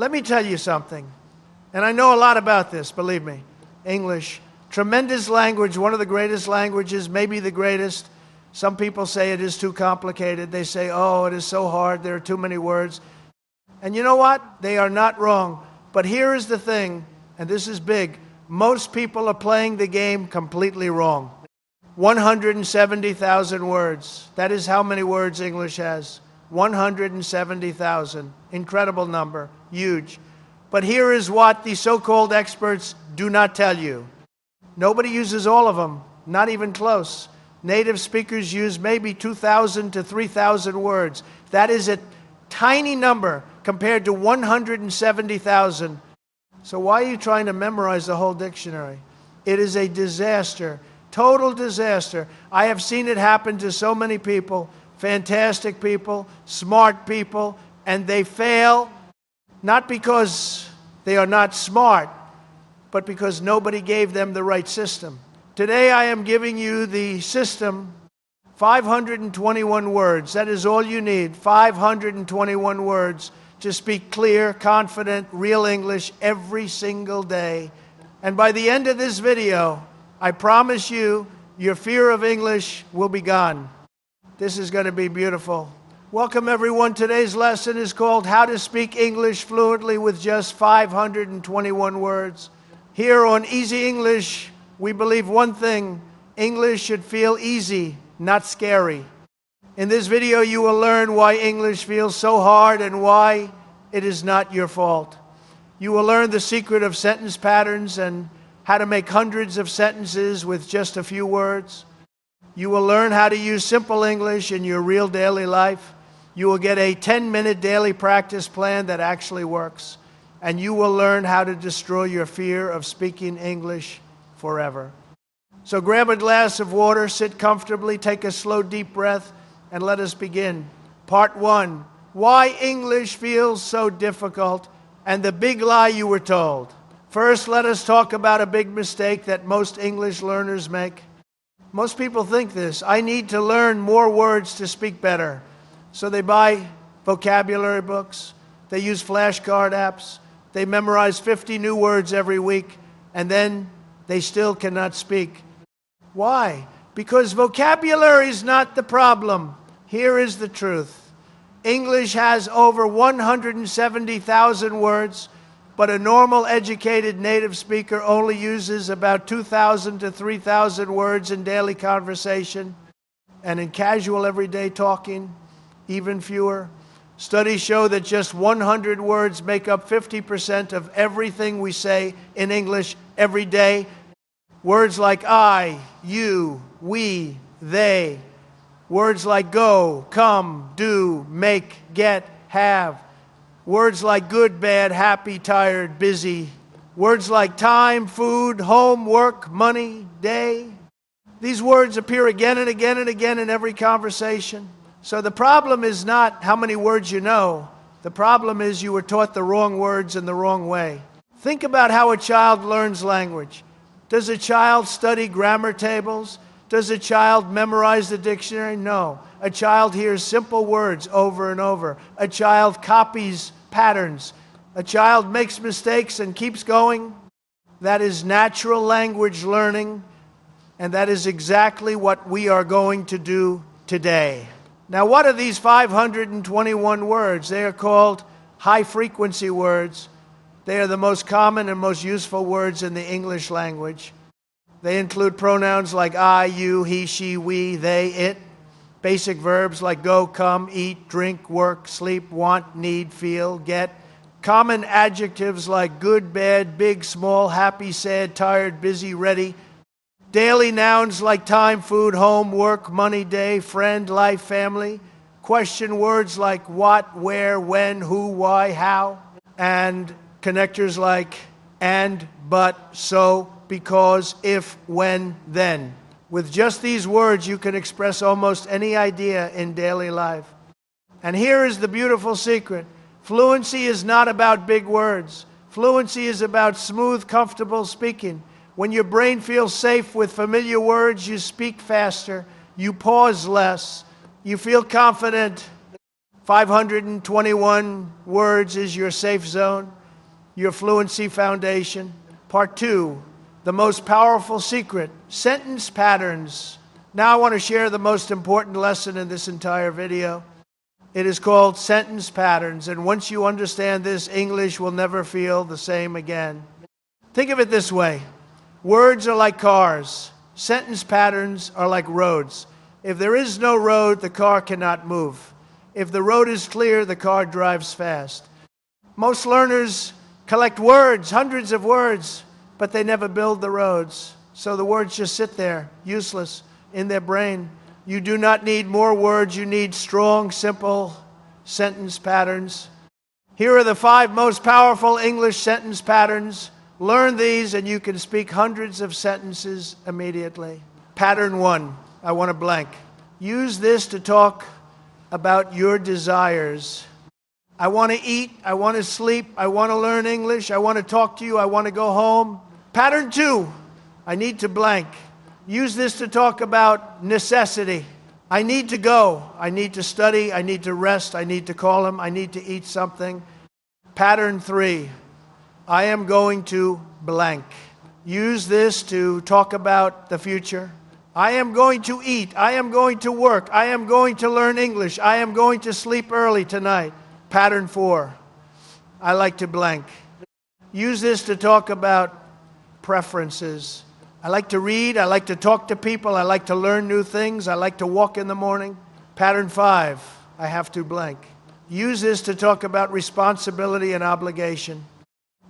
Let me tell you something, and I know a lot about this, believe me. English, tremendous language, one of the greatest languages, maybe the greatest. Some people say it is too complicated. They say, oh, it is so hard, there are too many words. And you know what? They are not wrong. But here is the thing, and this is big. Most people are playing the game completely wrong. 170,000 words. That is how many words English has. 170,000. Incredible number. Huge. But here is what the so-called experts do not tell you. Nobody uses all of them. Not even close. Native speakers use maybe 2,000 to 3,000 words. That is a tiny number compared to 170,000. So why are you trying to memorize the whole dictionary? It is a disaster. Total disaster. I have seen it happen to so many people, fantastic people, smart people, and they fail not because they are not smart, but because nobody gave them the right system. Today I am giving you the system, 521 words. That is all you need, 521 words to speak clear, confident, real English every single day. And by the end of this video, I promise you, your fear of English will be gone. This is going to be beautiful. Welcome, everyone. Today's lesson is called How to Speak English Fluently with Just 521 Words. Here on Easy English, we believe one thing: English should feel easy, not scary. In this video, you will learn why English feels so hard and why it is not your fault. You will learn the secret of sentence patterns and how to make hundreds of sentences with just a few words. You will learn how to use simple English in your real daily life. You will get a 10-minute daily practice plan that actually works. And you will learn how to destroy your fear of speaking English forever. So grab a glass of water, sit comfortably, take a slow, deep breath, and let us begin. Part 1, why English feels so difficult and the big lie you were told. First, let us talk about a big mistake that most English learners make. Most people think this: I need to learn more words to speak better. So they buy vocabulary books, they use flashcard apps, they memorize 50 new words every week, and then they still cannot speak. Why? Because vocabulary is not the problem. Here is the truth. English has over 170,000 words, but a normal educated native speaker only uses about 2,000 to 3,000 words in daily conversation, and in casual everyday talking, even fewer. Studies show that just 100 words make up 50% of everything we say in English every day. Words like I, you, we, they. Words like go, come, do, make, get, have. Words like good, bad, happy, tired, busy. Words like time, food, home, work, money, day. These words appear again and again and again in every conversation. So the problem is not how many words you know. The problem is you were taught the wrong words in the wrong way. Think about how a child learns language. Does a child study grammar tables? Does a child memorize the dictionary? No. A child hears simple words over and over. A child copies patterns. A child makes mistakes and keeps going. That is natural language learning, and that is exactly what we are going to do today. Now, what are these 521 words? They are called high-frequency words. They are the most common and most useful words in the English language. They include pronouns like I, you, he, she, we, they, it. Basic verbs like go, come, eat, drink, work, sleep, want, need, feel, get. Common adjectives like good, bad, big, small, happy, sad, tired, busy, ready. Daily nouns like time, food, home, work, money, day, friend, life, family. Question words like what, where, when, who, why, how. And connectors like and, but, so, because, if, when, then. With just these words, you can express almost any idea in daily life. And here is the beautiful secret. Fluency is not about big words. Fluency is about smooth, comfortable speaking. When your brain feels safe with familiar words, you speak faster, you pause less, you feel confident. 521 words is your safe zone, your fluency foundation. Part 2, the most powerful secret, sentence patterns. Now I want to share the most important lesson in this entire video. It is called sentence patterns, and once you understand this, English will never feel the same again. Think of it this way. Words are like cars. Sentence patterns are like roads. If there is no road, the car cannot move. If the road is clear, the car drives fast. Most learners collect words, hundreds of words, but they never build the roads. So the words just sit there, useless, in their brain. You do not need more words. You need strong, simple sentence patterns. Here are the 5 most powerful English sentence patterns. Learn these and you can speak hundreds of sentences immediately. Pattern 1, I want to blank. Use this to talk about your desires. I want to eat, I want to sleep, I want to learn English, I want to talk to you, I want to go home. Pattern 2, I need to blank. Use this to talk about necessity. I need to go, I need to study, I need to rest, I need to call him, I need to eat something. Pattern 3, I am going to blank. Use this to talk about the future. I am going to eat. I am going to work. I am going to learn English. I am going to sleep early tonight. Pattern 4, I like to blank. Use this to talk about preferences. I like to read. I like to talk to people. I like to learn new things. I like to walk in the morning. Pattern 5, I have to blank. Use this to talk about responsibility and obligation.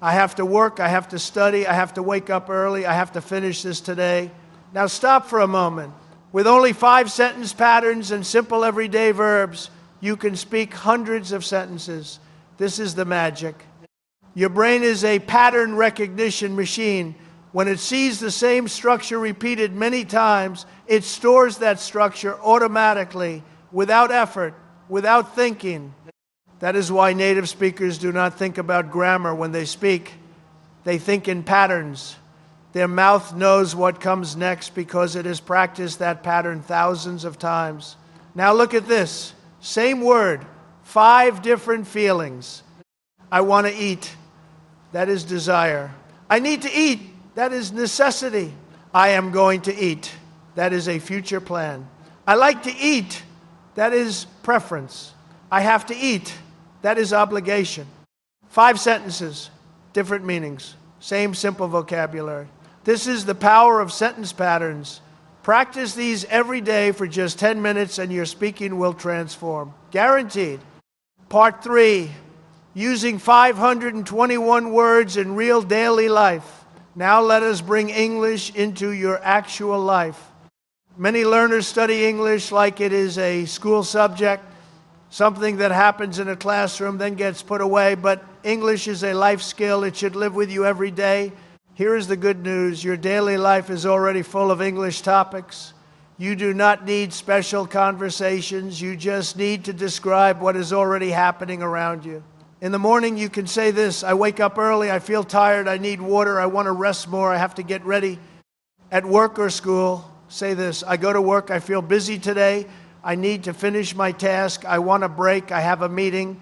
I have to work. I have to study. I have to wake up early. I have to finish this today. Now stop for a moment. With only 5 sentence patterns and simple everyday verbs, you can speak hundreds of sentences. This is the magic. Your brain is a pattern recognition machine. When it sees the same structure repeated many times, it stores that structure automatically, without effort, without thinking. That is why native speakers do not think about grammar when they speak. They think in patterns. Their mouth knows what comes next because it has practiced that pattern thousands of times. Now look at this. Same word, 5 different feelings. I want to eat. That is desire. I need to eat. That is necessity. I am going to eat. That is a future plan. I like to eat. That is preference. I have to eat. That is obligation. 5 sentences, different meanings, same simple vocabulary. This is the power of sentence patterns. Practice these every day for just 10 minutes and your speaking will transform. Guaranteed. Part 3, using 521 words in real daily life. Now let us bring English into your actual life. Many learners study English like it is a school subject, something that happens in a classroom, then gets put away, but English is a life skill. It should live with you every day. Here is the good news. Your daily life is already full of English topics. You do not need special conversations. You just need to describe what is already happening around you. In the morning, you can say this: I wake up early, I feel tired, I need water, I want to rest more, I have to get ready. At work or school, say this: I go to work, I feel busy today, I need to finish my task, I want a break, I have a meeting.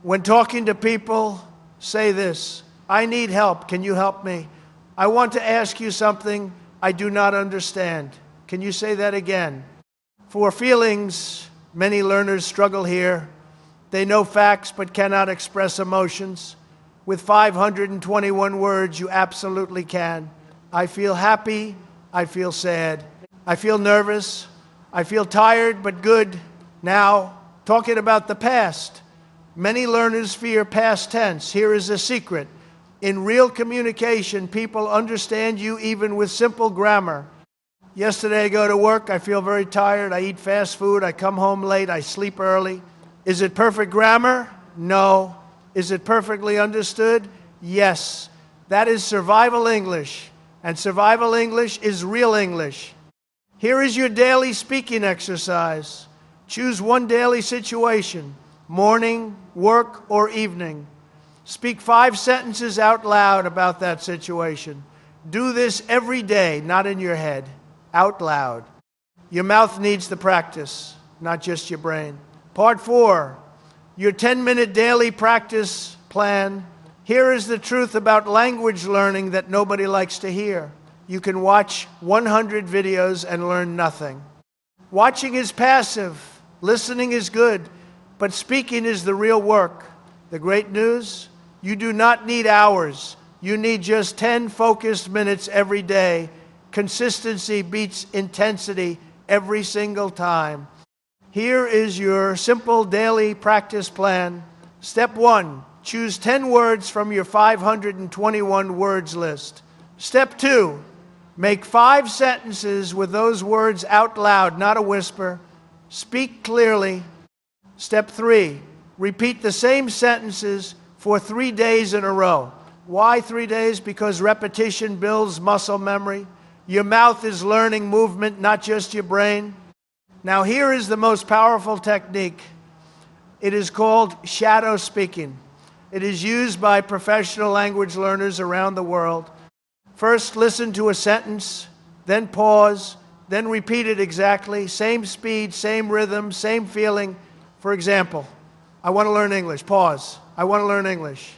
When talking to people, say this: I need help, can you help me? I want to ask you something I do not understand. Can you say that again? For feelings, many learners struggle here. They know facts but cannot express emotions. With 521 words, you absolutely can. I feel happy, I feel sad. I feel nervous, I feel tired but good. Now, talking about the past. Many learners fear past tense. Here is a secret. In real communication, people understand you even with simple grammar. Yesterday I go to work, I feel very tired, I eat fast food, I come home late, I sleep early. Is it perfect grammar? No. Is it perfectly understood? Yes. That is survival English. And survival English is real English. Here is your daily speaking exercise. Choose one daily situation, morning, work, or evening. Speak 5 sentences out loud about that situation. Do this every day, not in your head, out loud. Your mouth needs the practice, not just your brain. Part 4, your 10-minute daily practice plan. Here is the truth about language learning that nobody likes to hear. You can watch 100 videos and learn nothing. Watching is passive. Listening is good. But speaking is the real work. The great news? You do not need hours. You need just 10 focused minutes every day. Consistency beats intensity every single time. Here is your simple daily practice plan. Step 1, choose 10 words from your 521 words list. Step 2, make 5 sentences with those words out loud, not a whisper. Speak clearly. Step 3, repeat the same sentences for 3 days in a row. Why 3 days? Because repetition builds muscle memory. Your mouth is learning movement, not just your brain. Now here is the most powerful technique. It is called shadow speaking. It is used by professional language learners around the world. First, listen to a sentence, then pause, then repeat it exactly. Same speed, same rhythm, same feeling. For example, I want to learn English. Pause. I want to learn English.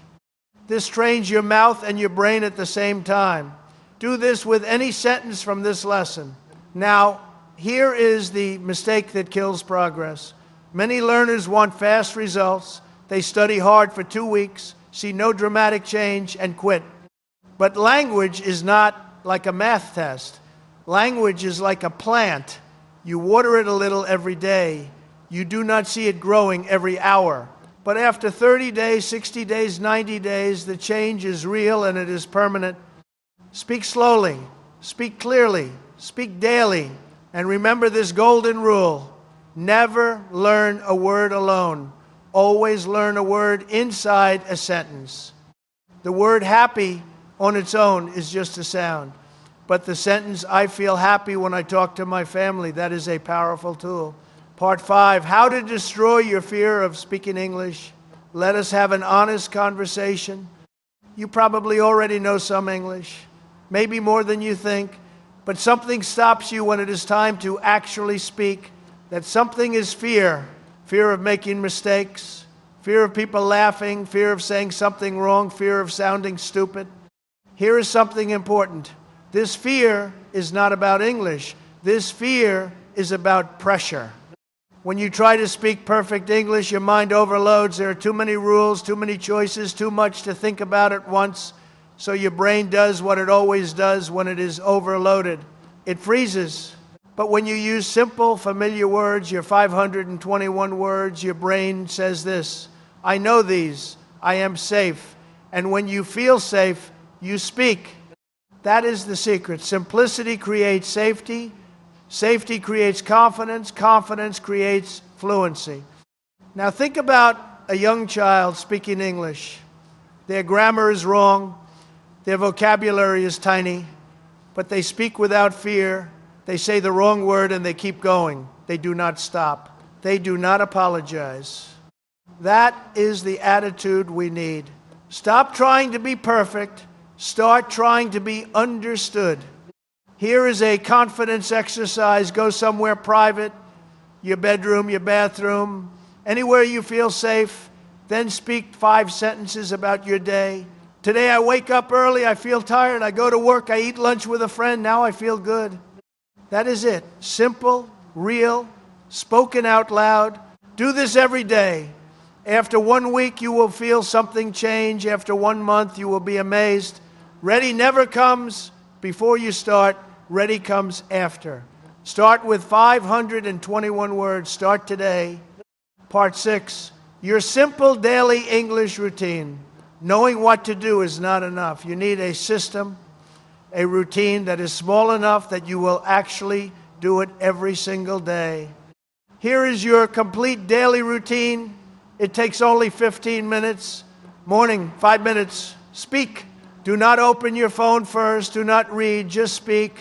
This trains your mouth and your brain at the same time. Do this with any sentence from this lesson. Now, here is the mistake that kills progress. Many learners want fast results. They study hard for 2 weeks, see no dramatic change, and quit. But language is not like a math test. Language is like a plant. You water it a little every day. You do not see it growing every hour. But after 30 days, 60 days, 90 days, the change is real and it is permanent. Speak slowly, speak clearly, speak daily, and remember this golden rule. Never learn a word alone. Always learn a word inside a sentence. The word happy on its own is just a sound. But the sentence, I feel happy when I talk to my family, that is a powerful tool. Part 5, how to destroy your fear of speaking English. Let us have an honest conversation. You probably already know some English, maybe more than you think, but something stops you when it is time to actually speak. That something is fear. Fear of making mistakes, fear of people laughing, fear of saying something wrong, fear of sounding stupid. Here is something important. This fear is not about English. This fear is about pressure. When you try to speak perfect English, your mind overloads. There are too many rules, too many choices, too much to think about at once. So your brain does what it always does when it is overloaded. It freezes. But when you use simple, familiar words, your 521 words, your brain says this, I know these, I am safe. And when you feel safe, you speak. That is the secret. Simplicity creates safety. Safety creates confidence. Confidence creates fluency. Now think about a young child speaking English. Their grammar is wrong. Their vocabulary is tiny. But they speak without fear. They say the wrong word and they keep going. They do not stop. They do not apologize. That is the attitude we need. Stop trying to be perfect. Start trying to be understood. Here is a confidence exercise. Go somewhere private, your bedroom, your bathroom, anywhere you feel safe. Then speak 5 sentences about your day. Today I wake up early, I feel tired. I go to work, I eat lunch with a friend, now I feel good. That is it. Simple, real, spoken out loud. Do this every day. After 1 week, you will feel something change. After 1 month, you will be amazed. Ready never comes before you start. Ready comes after. Start with 521 words. Start today. Part 6, your simple daily English routine. Knowing what to do is not enough. You need a system, a routine that is small enough that you will actually do it every single day. Here is your complete daily routine. It takes only 15 minutes. Morning, 5 minutes. Speak. Do not open your phone first. Do not read. Just speak.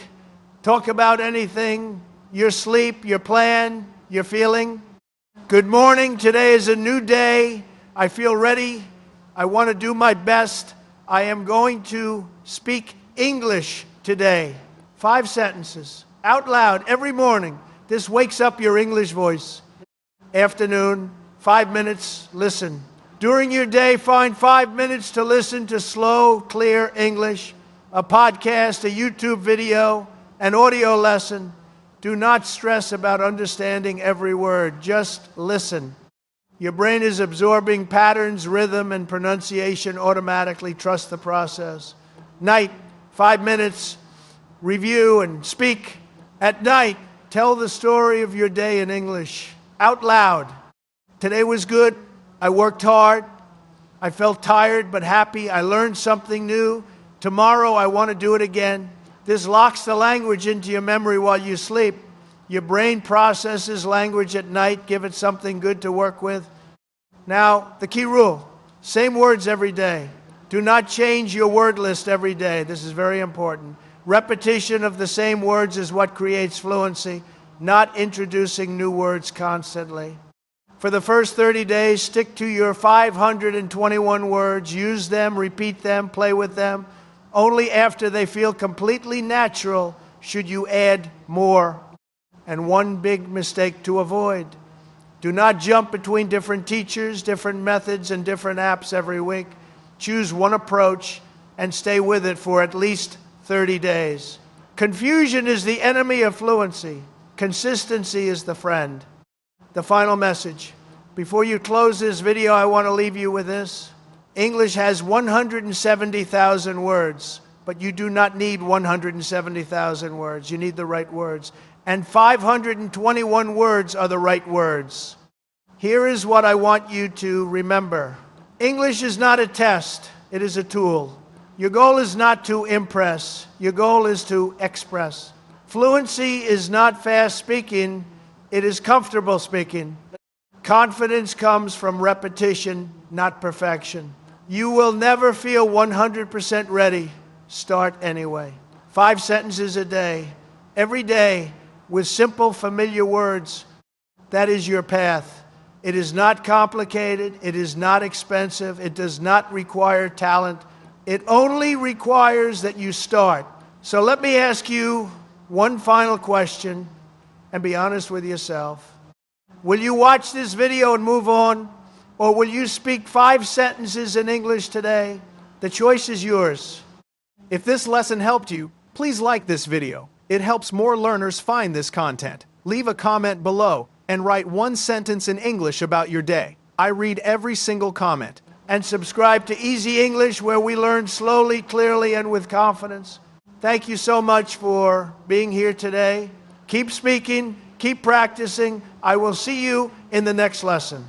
Talk about anything. Your sleep, your plan, your feeling. Good morning. Today is a new day. I feel ready. I want to do my best. I am going to speak English today. 5 sentences. Out loud every morning. This wakes up your English voice. Afternoon, 5 minutes, listen. During your day, find 5 minutes to listen to slow, clear English, a podcast, a YouTube video, an audio lesson. Do not stress about understanding every word. Just listen. Your brain is absorbing patterns, rhythm, and pronunciation automatically. Trust the process. Night, 5 minutes, review and speak. At night, tell the story of your day in English, out loud. Today was good. I worked hard. I felt tired but happy. I learned something new. Tomorrow, I want to do it again. This locks the language into your memory while you sleep. Your brain processes language at night. Give it something good to work with. Now, the key rule, same words every day. Do not change your word list every day. This is very important. Repetition of the same words is what creates fluency, not introducing new words constantly. For the first 30 days, stick to your 521 words. Use them, repeat them, play with them. Only after they feel completely natural should you add more. And one big mistake to avoid. Do not jump between different teachers, different methods, and different apps every week. Choose one approach and stay with it for at least 30 days. Confusion is the enemy of fluency. Consistency is the friend. The final message. Before you close this video, I want to leave you with this. English has 170,000 words, but you do not need 170,000 words. You need the right words. And 521 words are the right words. Here is what I want you to remember. English is not a test. It is a tool. Your goal is not to impress. Your goal is to express. Fluency is not fast speaking. It is comfortable speaking. Confidence comes from repetition, not perfection. You will never feel 100% ready. Start anyway. 5 sentences a day, every day, with simple, familiar words. That is your path. It is not complicated. It is not expensive. It does not require talent. It only requires that you start. So let me ask you one final question, and be honest with yourself. Will you watch this video and move on? Or will you speak 5 sentences in English today? The choice is yours. If this lesson helped you, please like this video. It helps more learners find this content. Leave a comment below and write 1 sentence in English about your day. I read every single comment. And subscribe to Easy English, where we learn slowly, clearly, and with confidence. Thank you so much for being here today. Keep speaking, keep practicing. I will see you in the next lesson.